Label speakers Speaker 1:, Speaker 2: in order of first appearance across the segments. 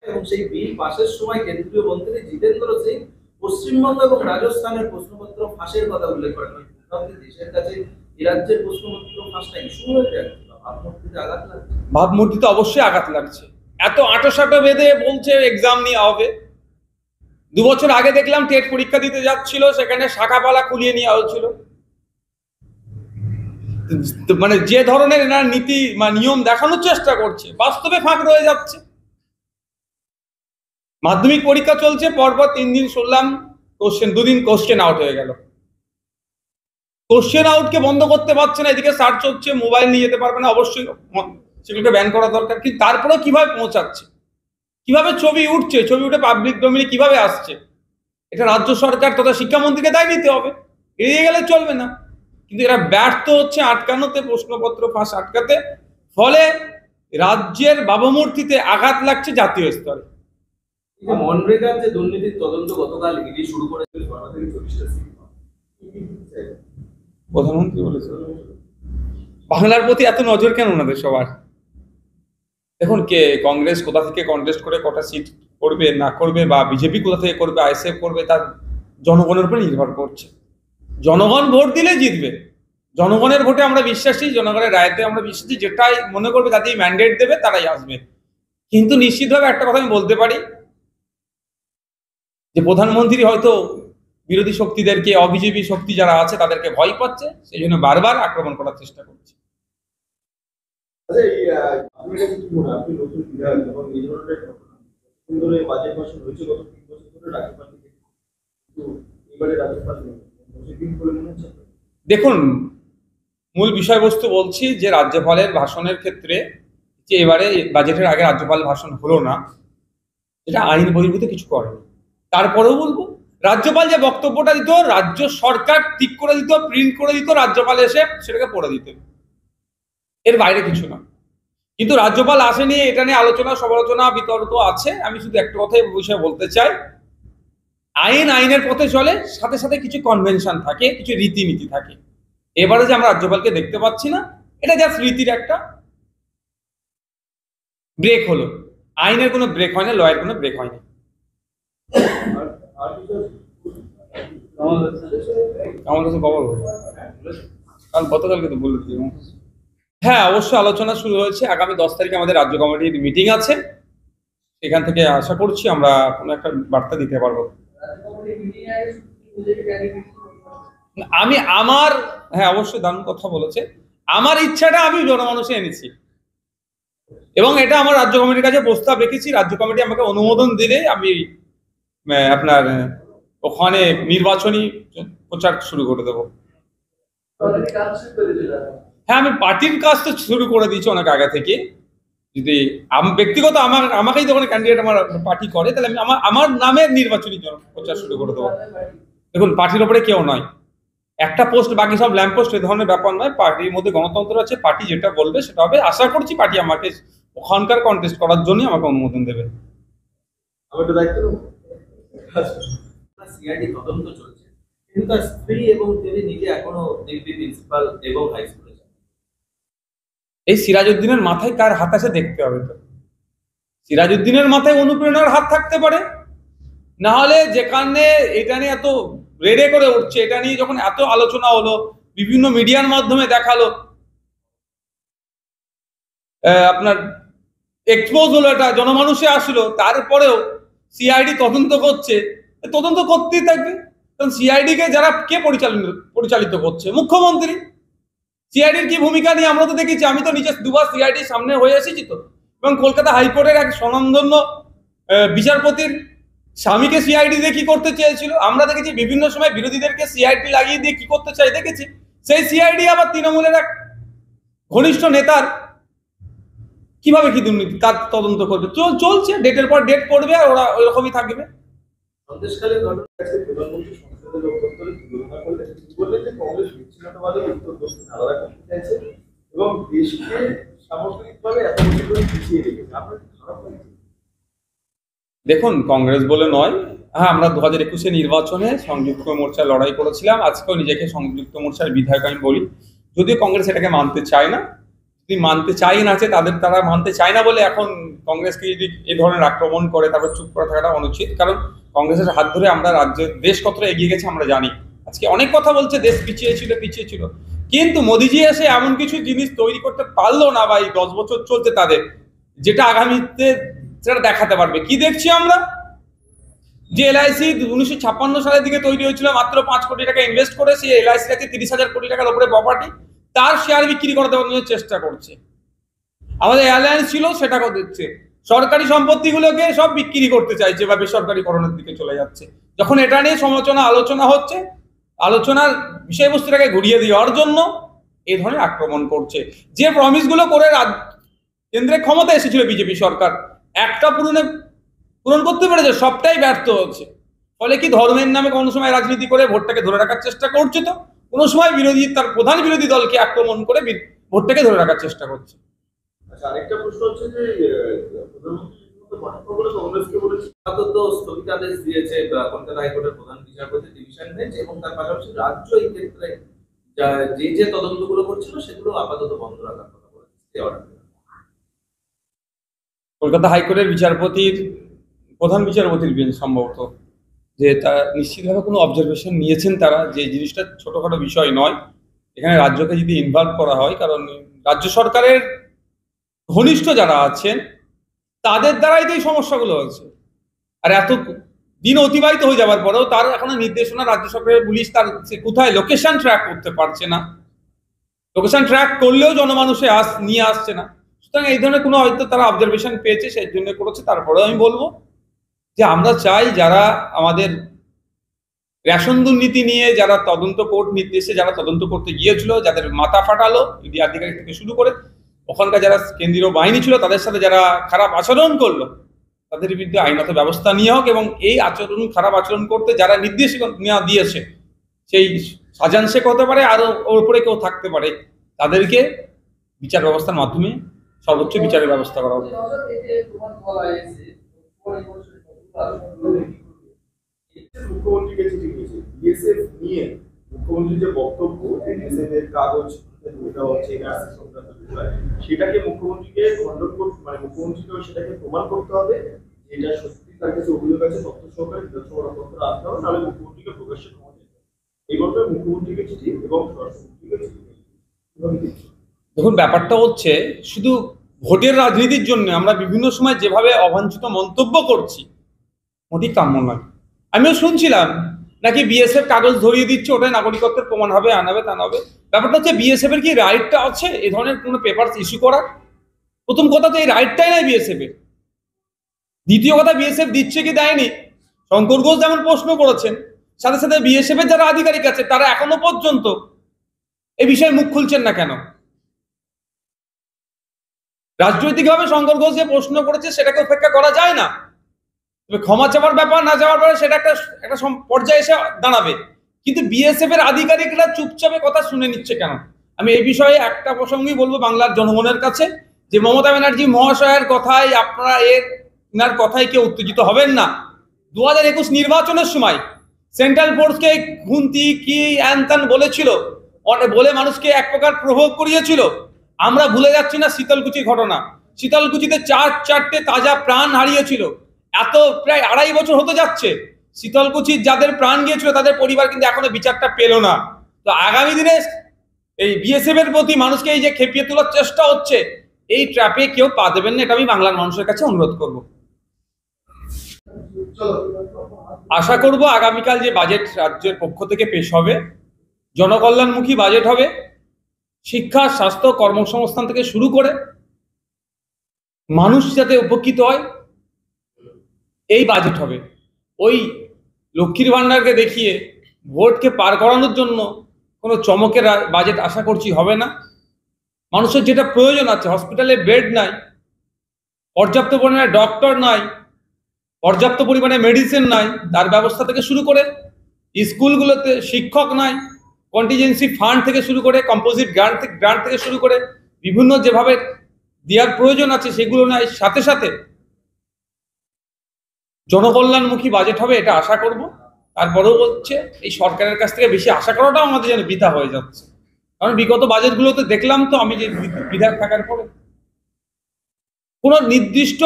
Speaker 1: এবং সেই বিল পাশের সময় কেন্দ্রীয় মন্ত্রী জিতেন্দ্র সিং পশ্চিমবঙ্গ এবং রাজস্থানের প্রশ্নপত্র ফাঁসের কথা উল্লেখ করেন। দেশের কাছে এই রাজ্যের প্রশ্নপত্র ফাঁসটা ইস্যু হয়ে যায়, ভাবমূর্তিতে আঘাত লাগছে।
Speaker 2: ভাবমূর্তিতে অবশ্যই আঘাত লাগছে। এত আঁটোসাঁটো বেঁধে বলছে এক্সাম নিয়ে হবে। 2 বছর আগে দেখলাম টেট পরীক্ষা দিতে যাচ্ছিল, সেখানে শাখাপালা খুলিয়ে নেওয়া হয়েছিল। মানে যে ধরনের এনার নীতি বা নিয়ম দেখানোর চেষ্টা করছে, বাস্তবে ফাঁক রয়ে যাচ্ছে। মাধ্যমিক পরীক্ষা চলছে, পরপর 3 দিন শুনলাম কোশ্চেন, 2 দিন কোশ্চেন আউট হয়ে গেল। কোশ্চেন আউটকে বন্ধ করতে পারছে না, এদিকে সার্চ হচ্ছে, মোবাইল নিয়ে যেতে পারবে না, অবশ্যই সেগুলোকে ব্যান করা দরকার। কিন্তু তারপরেও কিভাবে পৌঁছাচ্ছে, কিভাবে ছবি উঠছে, ছবি উঠে পাবলিক ডোমেইনে কিভাবে আসছে, এটা রাজ্য সরকার তথা শিক্ষামন্ত্রীকে দায় নিতে হবে, এড়িয়ে গেলে চলবে না। কিন্তু এরা ব্যর্থ হচ্ছে আটকানোতে, প্রশ্নপত্র ফাঁস আটকাতে। ফলে রাজ্যের ভাবমূর্তিতে আঘাত লাগছে জাতীয় স্তরে।
Speaker 1: মনরেগার যে দুর্নীতির তদন্ত গতকাল ইডি শুরু করেছিল,
Speaker 2: প্রধানমন্ত্রী বলেছে বাংলার প্রতি এত নজর কেন ওনাদের সবার? দেখুন, কে কংগ্রেস কোথা থেকে কন্টেস্ট করে কটা সিট করবে না করবে, বা বিজেপি কোথা থেকে করবে, আইএসএফ করবে, তার জনগণের উপর নির্ভর করছে। জনগণ ভোট দিলে জিতবে, জনগণের ভোটে আমরা বিশ্বাসী, জনগণের রায়তে আমরা বিশ্বাসী। যেটাই মনে করবে তাতেই ম্যান্ডেট দেবে, তারাই আসবে। কিন্তু নিশ্চিতভাবে একটা কথা আমি বলতে পারি, যে প্রধানমন্ত্রী হয়তো বিরোধী শক্তিদেরকে, অবিজেপি শক্তি যারা আছে তাদেরকে ভয় পাচ্ছে, সেই জন্য বারবার আক্রমণ করার চেষ্টা করছে। দেখুন, মূল বিষয়বস্তু বলছি যে রাজ্যপালের ভাষণের ক্ষেত্রে, যে এবারে বাজেটের আগে রাজ্যপাল ভাষণ হলো না, এটা আইন বহির্ভূত কিছু করেনি। তারপরেও বলবো, রাজ্যপাল যে বক্তব্যটা দিত, রাজ্য সরকার ঠিক করে দিত, প্রিন্ট করে দিত, রাজ্যপাল এসে সেটাকে পড়ে দিত, এর বাইরে কিছু না। কিন্তু রাজ্যপাল আসেনি, এটা নিয়ে আলোচনা সমালোচনা বিতর্ক আছে। আমি শুধু একটা কথাই বিষয়ে বলতে চাই, আইন আইনের পথে চলে, সাথে সাথে কিছু কনভেনশন থাকে, কিছু রীতিনীতি থাকে। এবারে যে আমরা রাজ্যপালকে দেখতে পাচ্ছি না, এটা জাস্ট রীতির একটা ব্রেক হলো। আইনের কোনো ব্রেক হয় না, লয়ের কোনো ব্রেক হয় না। আমার কাছে খবর কারণ গতকালকে তো বলে দিই। হ্যাঁ, অবশ্যই আলোচনা শুরু হয়েছে। আগামী 10 তারিখে আমাদের রাজ্য কমিটির মিটিং আছে, সেখান থেকে আশা করছি আমরা কোনো একটা বার্তা দিতে পারবো। আমি আমার, হ্যাঁ অবশ্যই দারুণ কথা বলেছে, আমার ইচ্ছাটা আমি জনমানুষে এনেছি এবং এটা আমার রাজ্য কমিটির কাছে প্রস্তাব রেখেছি। রাজ্য কমিটি আমাকে অনুমোদন দিলে আমি আপনার ওখানে নির্বাচনী প্রচার শুরু করে দেবো। হ্যাঁ, আমি পার্টির কাজ তো শুরু করে দিয়েছি অনেক আগে থেকে। যদি ব্যক্তিগত আমাকেই যখন ক্যান্ডিডেট আমার পার্টি করে, তাহলে আমি আমার নামে নির্বাচনী প্রচার শুরু করে দেবো। দেখুন, পার্টির ওপরে কেউ নয়, একটা পোস্ট বাকি সব ল্যাম্প পোস্ট, এই ধরনের ব্যাপার নয়। পার্টির মধ্যে গণতন্ত্র আছে, পার্টি যেটা বলবে সেটা হবে। আশা করছি পার্টি আমাকে ওখানকার কন্টেস্ট করার জন্য আমাকে অনুমোদন দেবে।
Speaker 1: সিআইডি তদন্ত চলছে, কিন্তু তার স্ত্রী এবং তিনি নিজে এখনো ডিগ্রি প্রিন্সিপাল এবং হাই স্কুলে।
Speaker 2: এই সিরাজউদ্দিনের মাথায় কার হাত আছে দেখতে হবে। তো সিরাজউদ্দিনের মাথায় অনুপ্রেরণার হাত থাকতে পারে, না হলে যেখানে এটা নিয়ে এত রেড়ে করে উঠছে, এটা নিয়ে যখন এত আলোচনা হলো, বিভিন্ন মিডিয়ার মাধ্যমে দেখালো, আপনার এক্সপোজ হলো, এটা জনমানুষে আসলো, তারপরেও সিআইডি তদন্ত করছে, তদন্ত করতেই থাকবে। কারণ সিআইডি কে কে পরিচালিত করছে? মুখ্যমন্ত্রী। সিআইডির কি ভূমিকা নিয়ে আমরা তো দেখেছি, আমি তো নিজে 2 বার সিআইডির সামনে হয়ে এসেছি তো। এবং কলকাতা হাইকোর্টের এক স্বনামধন্য বিচারপতির স্বামীকে সিআইডি দিয়ে কি করতে চেয়েছিল আমরা দেখেছি। বিভিন্ন সময় বিরোধীদেরকে সিআইডি লাগিয়ে দিয়ে কি করতে চাই দেখেছি। সেই সিআইডি আবার তৃণমূলের এক ঘনিষ্ঠ নেতার কিভাবে কি দুর্নীতি তার তদন্ত করবে, চলছে। ডেটের পর ডেট পড়বে, আর ওরা ওইরকমই থাকবে। দেখুন, কংগ্রেস বলে নয়, হ্যাঁ আমরা 2021 নির্বাচনে সংযুক্ত মোর্চা লড়াই করেছিলাম। আজকেও নিজেকে সংযুক্ত মোর্চার বিধায়ক আমি বলি, যদিও কংগ্রেস এটাকে মানতে চায় না। যদি মানতে চাই না আছে তারা মানতে চায় না বলে এখন কংগ্রেসকে যদি এ ধরনের আক্রমণ করে তারপর চুপ করে থাকাটা অনুচিত। কারণ কংগ্রেসের হাত ধরে আমরা রাজ্যের দেশ কতটা এগিয়ে গেছে আমরা জানি। আজকে অনেক কথা বলছে দেশ পিছিয়ে ছিল, কিন্তু মোদিজি এসে এমন কিছু জিনিস তৈরি করতে পারলো না, বা এই 10 বছর চলছে তাদের, যেটা আগামীতে সেটা দেখাতে পারবে। কি দেখছি আমরা, যে এলআইসি 1956 সালের দিকে তৈরি হয়েছিল মাত্র 5 কোটি টাকা ইনভেস্ট করে, সেই এলআইসি আছে 30,000 কোটি টাকার উপরে প্রপার্টি, তার শেয়ার বিক্রি করে দেওয়ার জন্য চেষ্টা করছে। আমাদের এয়ারলাইন্স ছিল সেটা দিচ্ছে, সরকারি সম্পত্তিগুলোকে সব বিক্রি করতে চাইছে বা বেসরকারিকরণের দিকে চলে যাচ্ছে। যখন এটা নিয়ে আলোচনা হচ্ছে, আলোচনার বিষয়বস্তুটাকে ঘুরিয়ে দেওয়ার জন্য এই ধরনের আক্রমণ করছে। যে প্রমিস গুলো করে কেন্দ্রে ক্ষমতা এসেছিল বিজেপি সরকার, একটা পূরণ করতে পেরেছে, সবটাই ব্যর্থ হচ্ছে। ফলে কি ধর্মের নামে কোনো সময় রাজনীতি করে ভোটটাকে ধরে রাখার চেষ্টা করছে, তো কোনো সময় তার প্রধান বিরোধী দলকে আক্রমণ করে ভোটটাকে ধরে রাখার চেষ্টা করছে।
Speaker 3: আচ্ছা, আরেকটা প্রশ্ন হচ্ছে যে প্রধানমন্ত্রী
Speaker 1: স্থগিতাদেশ দিয়েছে কলকাতা হাইকোর্টের প্রধান বিচারপতি ডিভিশন বেঞ্চ, এবং তার পাশাপাশি রাজ্য এই ক্ষেত্রে যে তদন্তগুলো করছিল সেগুলো আপাতত বন্ধ রাখার কথা বলেছে।
Speaker 2: কলকাতা হাইকোর্টের প্রধান বিচারপতির বেঞ্চ সম্ভবত, যে তারা নিশ্চিতভাবে কোনো অবজারভেশন নিয়েছেন তারা, যে জিনিসটা ছোটখাটো বিষয় নয়। এখানে রাজ্যকে যদি ইনভলভ করা হয়, কারণ রাজ্য সরকারের ঘনিষ্ঠ যারা আছেন তাদের দ্বারাই তো এই সমস্যাগুলো হচ্ছে। আর এত দিন অতিবাহিত হয়ে যাওয়ার পরেও তার এখনো নির্দেশনা, রাজ্য সরকারের পুলিশ তার কোথায় লোকেশন ট্র্যাক করতে পারছে না, লোকেশন ট্র্যাক করলেও জনমানুষে নিয়ে আসছে না। সুতরাং এই ধরনের কোনো হয়তো তারা অবজারভেশন পেয়েছে, সেই জন্য করেছে। তারপরেও আমি বলবো যে আমরা চাই যারা আমাদের রেশন দুর্নীতি নিয়ে যারা কোর্ট নির্দেশে যারা তদন্ত করতে গিয়েছিল, যাদের মাথা ফাটালো ইডি আধিকারিক থেকে শুরু করে, ওখানকার যারা কেন্দ্রীয় বাহিনী ছিল তাদের সাথে যারা খারাপ আচরণ করলো, তাদের বিরুদ্ধে আইনত ব্যবস্থা নিয়ে হোক। এবং এই খারাপ আচরণ করতে যারা নির্দেশ দিয়েছে, সেই সাজান শেখ হতে পারে, আরো ওর উপরে কেউ থাকতে পারে, তাদেরকে বিচার ব্যবস্থার মাধ্যমে সর্বোচ্চ বিচারের ব্যবস্থা করা হবে।
Speaker 3: মুখ্যমন্ত্রীকে চিঠি দিয়েছে বিএসএফ নিয়ে, মুখ্যমন্ত্রীর যে বক্তব্য বিএসএফ এর কাগজ সংক্রান্ত বিষয়, সেটাকে মুখ্যমন্ত্রীকে খণ্ডন করতে, মানে মুখ্যমন্ত্রীকে সেটাকে প্রমাণ করতে হবে, এটা সত্যি তার কাছে অভিযোগ আছে, তথ্য সহকারে বিধানসভা পত্র আসতে হবে, নাহলে মুখ্যমন্ত্রীকে প্রকাশ্যে ক্ষমা দিতে হবে। এই গল্পে মুখ্যমন্ত্রীকে চিঠি এবং স্বরাষ্ট্রমন্ত্রীকে চিঠি।
Speaker 2: দেখুন, ব্যাপারটা হচ্ছে শুধু ভোটের রাজনীতির জন্য আমরা বিভিন্ন সময় যেভাবে অবাঞ্ছিত মন্তব্য করছি, মোটেই কাম্য নয়। আমিও শুনছিলাম নাকি বিএসএফ কাগজ ধরিয়ে দিচ্ছে, ওটাই নাগরিকত্বের প্রমাণ হবে, আনাবে তা হবে। ব্যাপারটা হচ্ছে বিএসএফ এর কি রাইটটা আছে এ ধরনের কোনো পেপার ইস্যু করার? প্রথম কথা তো এই রাইটটাই নাই বিএসএফ এর। দ্বিতীয় কথা, বিএসএফ দিচ্ছে কি দেয়নি, শঙ্কর ঘোষ যেমন প্রশ্ন করেছেন, সাথে সাথে বিএসএফ এর যারা আধিকারিক আছে তারা এখনো পর্যন্ত এই বিষয়ে মুখ খুলছেন না কেন? রাজনৈতিকভাবে শঙ্কর ঘোষ যে প্রশ্ন করেছে সেটাকে উপেক্ষা করা যায় না, তবে ক্ষমা চাওয়ার ব্যাপার না যাওয়ার পরে সেটা একটা পর্যায়ে এসে দাঁড়াবে। কিন্তু বিএসএফ এর আধিকারিকরা চুপচাপে কথা শুনে নিচ্ছে কেন? আমি এই বিষয়ে একটা প্রসঙ্গই বলবো বাংলার জনগণের কাছে, যে মমতা ব্যানার্জি মহাশয়ের কথায় আপনারা এনার কথায় কেউ উত্তেজিত হবেন না। 2021 নির্বাচনের সময় সেন্ট্রাল ফোর্সকে খুন্তি কি অ্যানতান বলেছিল, বলে মানুষকে এক প্রকার প্রভোগ করিয়েছিল। আমরা ভুলে যাচ্ছি না শীতলকুচির ঘটনা। শীতলকুচিতে 4 তাজা প্রাণ হারিয়েছিল। এত প্রায় 2.5 বছর হতে যাচ্ছে, শীতলকুচির যাদের প্রাণ গিয়েছিল তাদের পরিবার কিন্তু এখনো বিচারটা পেল না। তো আগামী দিনে এই বিএসএফ এর প্রতি মানুষকে এই যে খেপিয়ে তোলার চেষ্টা হচ্ছে, এই ট্র্যাপে কেউ পা দেবেন না, এটা আমি বাংলার মানুষের কাছে অনুরোধ করব। আশা করব আগামীকাল যে বাজেট রাজ্যের পক্ষ থেকে পেশ হবে, জনকল্যাণমুখী বাজেট হবে। শিক্ষা, স্বাস্থ্য, কর্মসংস্থান থেকে শুরু করে মানুষ যাতে উপকৃত হয় এই বাজেট হবে। ওই লক্ষ্মীর ভান্ডারকে দেখিয়ে ভোটকে পার করানোর জন্য কোনো চমকের বাজেট আশা করছি হবে না। মানুষের যেটা প্রয়োজন আছে, হসপিটালে বেড নাই, পর্যাপ্ত পরিমাণে ডক্টর নাই, পর্যাপ্ত পরিমাণে মেডিসিন নাই, তার ব্যবস্থা থেকে শুরু করে স্কুলগুলোতে শিক্ষক নাই, কন্টিজেন্সি ফান্ড থেকে শুরু করে কম্পোজিট গ্রান্ট থেকে শুরু করে বিভিন্ন যেভাবে দেওয়ার প্রয়োজন আছে সেগুলো নাই। সাথে সাথে জনকল্যাণমুখী বাজেট হবে এটা আশা করব। তারপরেও হচ্ছে এই সরকারের কাছ থেকে বেশি আশা করাটাও আমাদের যেন বৃথা হয়ে যাচ্ছে, কারণ বিগত বাজেটগুলোতে দেখলাম তো আমি যে বিধায়ক থাকার পরে কোনো নির্দিষ্ট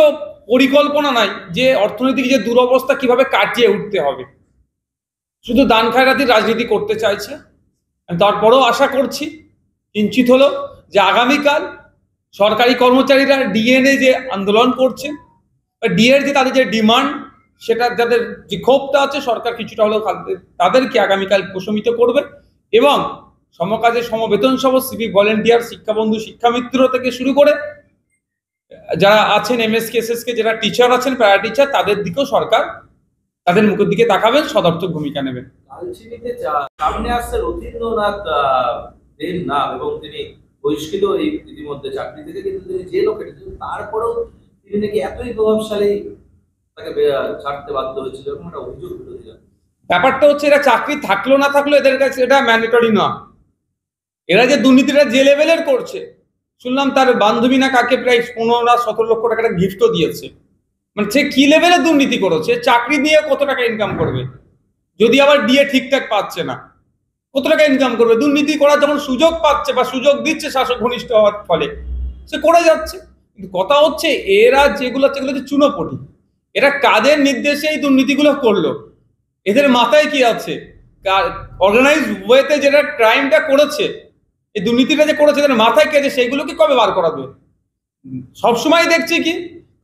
Speaker 2: পরিকল্পনা নাই যে অর্থনৈতিক যে দুরবস্থা কিভাবে কাটিয়ে উঠতে হবে, শুধু দান খায়রাতির রাজনীতি করতে চাইছে। তারপরেও আশা করছি কিঞ্চিত হলো যে আগামীকাল সরকারি কর্মচারীরা ডিএনএ যে আন্দোলন করছে, ডিএর যে তাদের যে ডিমান্ড, সেটা যাদের যে ক্ষোভটা আছে সরকার কিছুটা হলেও তাদেরকে আগামীকাল প্রশমিত করবে এবং সমকাজে সমবেতন সহ সিভিক ভলেন্টিয়ার, শিক্ষাবন্ধু, শিক্ষামিত্র থেকে শুরু করে যারা আছেন এমএসকে এসএসকে যারা টিচার আছেন, প্যারা টিচার, তাদের দিকেও সরকার তাদের মুখের দিকে তাকাবেন, সদর্থক ভূমিকা নেবেন।
Speaker 1: কালচিনিতে সামনে আসছে রথীন্দ্রনাথ দেব নাম এবং তিনি বহিষ্কৃত এই ইতিমধ্যে চাকরি থেকে, কিন্তু তিনি জেলও কেটেছেন, তারপরেও তিনি নাকি এতই প্রভাবশালী তাকে ছাড়তে বাধ্য হয়েছিল এরকম একটা অভিযোগ বিরোধীরা।
Speaker 2: ব্যাপারটা হচ্ছে এরা চাকরি থাকলো না থাকলো এদের কাছে এটা ম্যান্ডেটরি না। এরা যে দুর্নীতিটা যে লেভেলের করছে, শুনলাম তার বান্ধবী না কাকে প্রায় 15-17 লক্ষ টাকা গিফটও দিয়েছে। মানে সে কি লেভেলের দুর্নীতি করেছে, চাকরি দিয়ে কত টাকা ইনকাম করবে, যদি আবার ডিএ ঠিকঠাক পাচ্ছে না কত টাকা ইনকাম করবে। দুর্নীতি করার যখন সুযোগ পাচ্ছে বা সুযোগ দিচ্ছে শাসক ঘনিষ্ঠ হওয়ার ফলে সে করে যাচ্ছে। কিন্তু কথা হচ্ছে এরা যেগুলো হচ্ছে চুনোপটি, এরা কাদের নির্দেশে এই দুর্নীতিগুলো করলো, এদের মাথায় কি আছে, অর্গানাইজ ওয়েতে যেটা ক্রাইমটা করেছে, এই দুর্নীতিটা যে করেছে এদের মাথায় কি আছে, সেইগুলোকে কবে বার করাবে। সবসময় দেখছি কি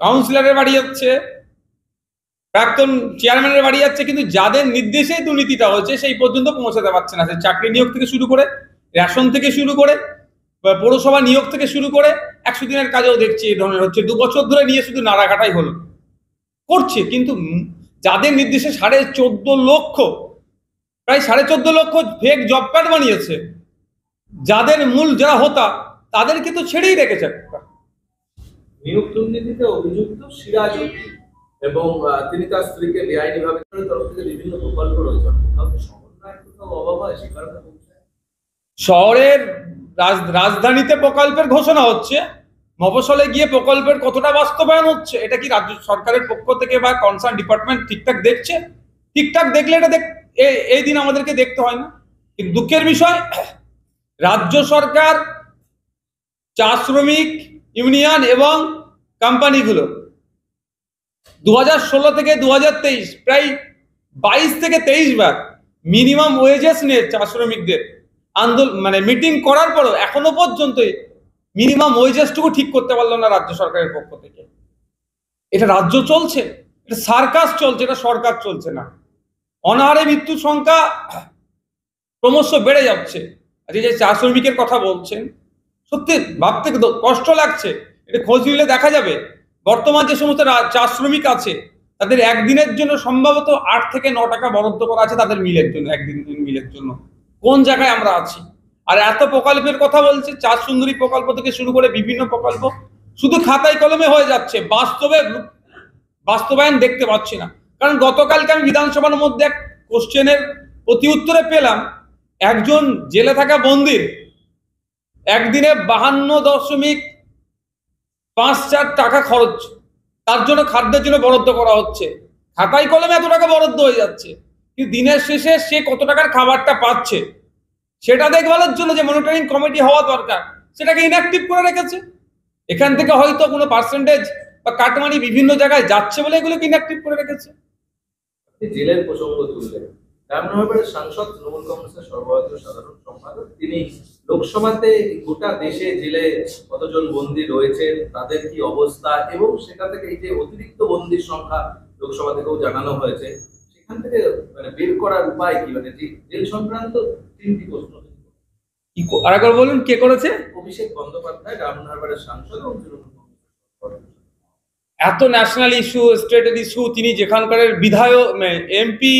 Speaker 2: কাউন্সিলরের বাড়ি যাচ্ছে, প্রাক্তন চেয়ারম্যানের বাড়ি যাচ্ছে, কিন্তু যাদের নির্দেশে দুর্নীতিটা হচ্ছে সেই পর্যন্ত পৌঁছাতে পারছে না। সে চাকরি নিয়োগ থেকে শুরু করে, রেশন থেকে শুরু করে, পৌরসভা নিয়োগ থেকে শুরু করে 100 দিনের কাজেও দেখছি এই ধরনের হচ্ছে। 2 বছর ধরে নিয়ে শুধু নাড়াঘাটাই হলো করছে, কিন্তু যাদের নির্দেশে 14.5 লক্ষ, প্রায় 14.5 লক্ষ ফেক জব কার্ড বানিয়েছে, যাদের মূল যারা হোতা তাদেরকে তো ছেড়েই রেখেছে।
Speaker 1: নিয়োগ দুর্নীতিতে অভিযুক্ত সিরাজ উদ্দিন এবং তিনি তার স্ত্রীকে বেআইনিভাবে তরফ থেকে বিভিন্ন প্রকল্প রয়েছে, সমন্বয়ের কোথাও অভাব হয় সে কারণে
Speaker 2: শহরের রাজধানীতে প্রকল্পের ঘোষণা হচ্ছে, মফস্বলে গিয়ে প্রকল্পের কতটা বাস্তবায়ন হচ্ছে এটা কি রাজ্য সরকারের পক্ষ থেকে বা কনসার্ন ডিপার্টমেন্ট ঠিকঠাক দেখছে? ঠিকঠাক দেখলে এটা এই দিন আমাদেরকে দেখতে হয় না। কিন্তু দুঃখের বিষয়, রাজ্য সরকার, চা শ্রমিক ইউনিয়ন এবং কোম্পানিগুলো 2016 থেকে 2023 প্রায় 22 থেকে 23 বার মিনিমাম ওয়েজেস নিয়ে চা শ্রমিকদের আন্দোলন মানে মিটিং করার পরও এখনো পর্যন্ত মিনিমাম ওয়েজেসটুকু ঠিক করতে পারলো না রাজ্য সরকারের পক্ষ থেকে। এটা রাজ্য চলছে, এটা সার্কাস চলছে, এটা সরকার চলছে না। অনাহারে মৃত্যুর সংখ্যা ক্রমশ বেড়ে যাচ্ছে। আজকে যে চা শ্রমিকের কথা বলছেন, সত্যি ভাবতে কষ্ট লাগছে। এটা খোঁজ নিলে দেখা যাবে বর্তমান যে সমস্ত চা শ্রমিক আছে তাদের একদিনের জন্য সম্ভবত 8 থেকে 9 টাকা বরাদ্দ করা আছে তাদের মিলের জন্য, একদিন মিলের জন্য। কোন জায়গায় আমরা আছি? আর এত প্রকল্পের কথা বলছে, চা সুন্দরী প্রকল্প থেকে শুরু করে বিভিন্ন প্রকল্প শুধু খাতায় কলমে হয়ে যাচ্ছে, বাস্তবায়ন দেখতে পাচ্ছি না। কারণ গতকালকে আমি বিধানসভার মধ্যে এক কোশ্চেনের প্রতি উত্তরে পেলাম, একজন জেলে থাকা বন্দির একদিনে 52.54 টাকা খরচ, তার জন্য খাদ্যের জন্য বরাদ্দ করা হচ্ছে। খাতায় কলমে এত টাকা বরাদ্দ হয়ে যাচ্ছে, কিন্তু দিনের শেষে সে কত টাকার খাবারটা পাচ্ছে সেটা দেখভালের জন্য যে মনিটরিং কমিটি হওয়া দরকার সেটাকে ইনঅ্যাক্টিভ করে রেখেছে। এখান থেকে হয়তো কোনো পার্সেন্টেজ বা কাটমানি বিভিন্ন জায়গায় যাচ্ছে বলে এগুলোকে ইনঅ্যাক্টিভ করে রেখেছে।
Speaker 1: জেলের প্রসঙ্গ তুললেন, রামনগরের সাংসদ তৃণমূল কংগ্রেসের সর্বভারতীয় সাধারণ সম্পাদক, তিনি লোকসভাতে গোটা দেশে জেলে কতজন বন্দী রয়েছে, তাদের কি অবস্থা এবং সেখান থেকে এই যে অতিরিক্ত বন্দির সংখ্যা লোকসভা থেকেও জানানো হয়েছে, সেখান থেকে মানে বের করার উপায় কি, মানে জেল সংক্রান্ত 3টি প্রশ্ন।
Speaker 2: আরেকবার বলুন, কে করেছে?
Speaker 1: অভিষেক বন্দ্যোপাধ্যায়, রামনগরের সাংসদ এবং তৃণমূল কংগ্রেস।
Speaker 2: এত ন্যাশনাল ইস্যু, স্টেটের ইস্যু, তিনি যেখানকার বিধায়ক এমপি,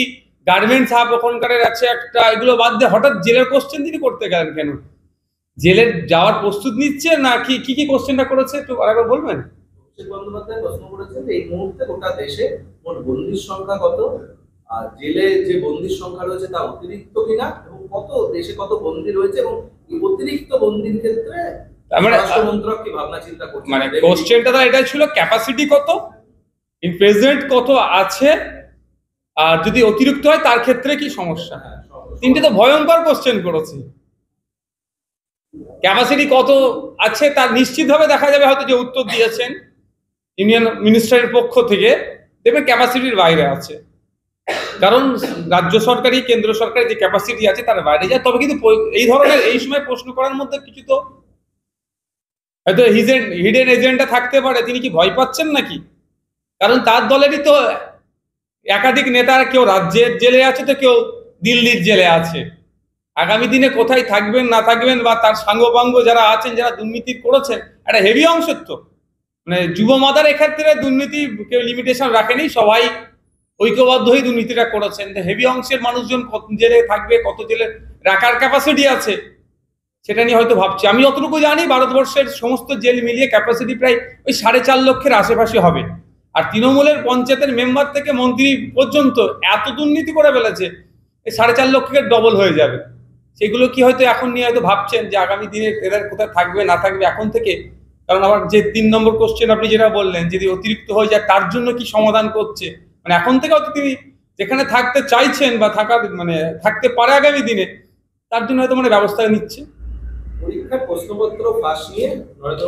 Speaker 2: গার্মেন্টস হাব ওখানকার আছে একটা, এগুলো বাদ দিয়ে হঠাৎ জেলের কোশ্চেন তিনি করতে গেলেন কেন? জেলের যাওয়ার প্রস্তুত নিচ্ছে না কি কি কোশ্চেনটা করেছে একটু আরেকবার বলবেন?
Speaker 1: অভিষেক বন্দ্যোপাধ্যায় প্রশ্ন করেছেন যে এই মুহূর্তে গোটা দেশে মোট বন্দির সংখ্যা কত, আর জেলে যে বন্দির সংখ্যা রয়েছে তা অতিরিক্ত কিনা, এবং কত দেশে কত বন্দি রয়েছে, এবং এই অতিরিক্ত বন্দির ক্ষেত্রে রাষ্ট্রমন্ত্রক কি ভাবনা চিন্তা করছে।
Speaker 2: মানে কোশ্চেনটা তো এটাই ছিল, ক্যাপাসিটি কত, ইন প্রেজেন্ট কত আছে, আর যদি অতিরিক্ত হয় তার ক্ষেত্রে কি সমস্যা। 3টে তো ভয়ঙ্কর কোশ্চেন করেছে। ক্যাপাসিটি কত আছে তার নিশ্চিতভাবে দেখা যাবে, হয়তো যে উত্তর দিয়েছেন ইউনিয়ন মিনিস্টারের পক্ষ থেকে, দেখবেন ক্যাপাসিটির বাইরে আছে। কারণ রাজ্য সরকারি কেন্দ্র সরকারের যে ক্যাপাসিটি আছে তার বাইরে যায়। তবে কিন্তু এই ধরনের এই সময় প্রশ্ন করার মধ্যে কিছু তো হয়তো হিডেন এজেন্ডা থাকতে পারে। তিনি কি ভয় পাচ্ছেন নাকি? কারণ তার দলেরই তো একাধিক নেতার, কেউ রাজ্যের জেলে আছে তো কেউ দিল্লির জেলে আছে। আগামী দিনে কোথায় থাকবেন না থাকবেন, বা তার সাঙ্গপাঙ্গ যারা আছেন, যারা দুর্নীতি করেছেন, একটা হেভি অংশের তো মানে যুব মাদার এক্ষেত্রে দুর্নীতি কেউ লিমিটেশন রাখেনি, সবাই ঐক্যবদ্ধ হয়ে দুর্নীতিটা করেছেন। হেভি অংশের মানুষজন কত জেলে থাকবে, কত জেলে রাখার ক্যাপাসিটি আছে, সেটা নিয়ে হয়তো ভাবছি। আমি যতটুকু জানি ভারতবর্ষের সমস্ত জেল মিলিয়ে ক্যাপাসিটি প্রায় ওই 4.5 লক্ষের আশেপাশে হবে। আর তৃণমূলের পঞ্চায়েতের মেম্বার থেকে মন্ত্রী পর্যন্ত এত দুর্নীতি করে ফেলেছে, এই 4.5 লক্ষের ডবল হয়ে যাবে। সেগুলো কি হয়তো এখন নিয়ে হয়তো ভাবছেন যে আগামী দিনে এদের কোথায় থাকবে না থাকবে এখন থেকে। কারণ আবার যে 3 নম্বর কোশ্চেন আপনি যেটা বললেন, যদি অতিরিক্ত হয়ে যায় তার জন্য কি সমাধান করছে, মানে এখন থেকে হয়তো তিনি যেখানে থাকতে চাইছেন বা থাকতে পারে আগামী দিনে, তার জন্য হয়তো ব্যবস্থা নিচ্ছে।
Speaker 1: পরীক্ষার প্রশ্নপত্র ফাঁস নিয়ে নরেন্দ্র